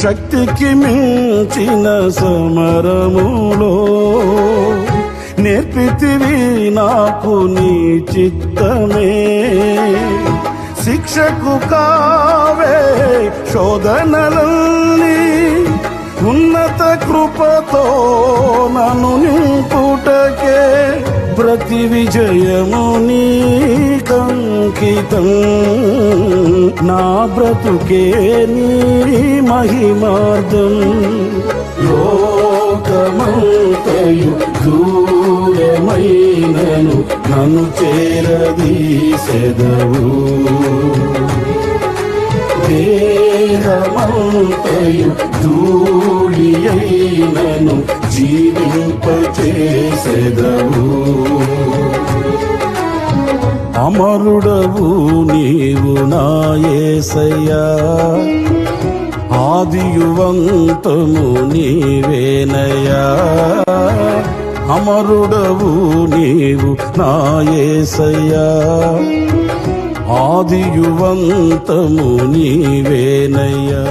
శక్తికి మించిన సమరములో నేర్పితివి నాకు నీ చిత్తమే. శిక్షకు కావే శోధనలన్నీ ఉన్నత కృపతో నన్ను నింపుటకే. ప్రతి విజయము నీకంకితం, నా బ్రతుకే నీ మహిమార్థం. లోకమంతయు దూరమైనను నన్ను చేరదీసెదవు. దేహమంతయు ధూళి అయినను జీవింపచేసెదవు. అమరుడవు నీవు నా యేసయ్యా, ఆదియువంతము నీవేనయ్యా. అమరుడవు నీవు నా యేసయ్యా, ఆదియువంతము నీవేనయ్యా.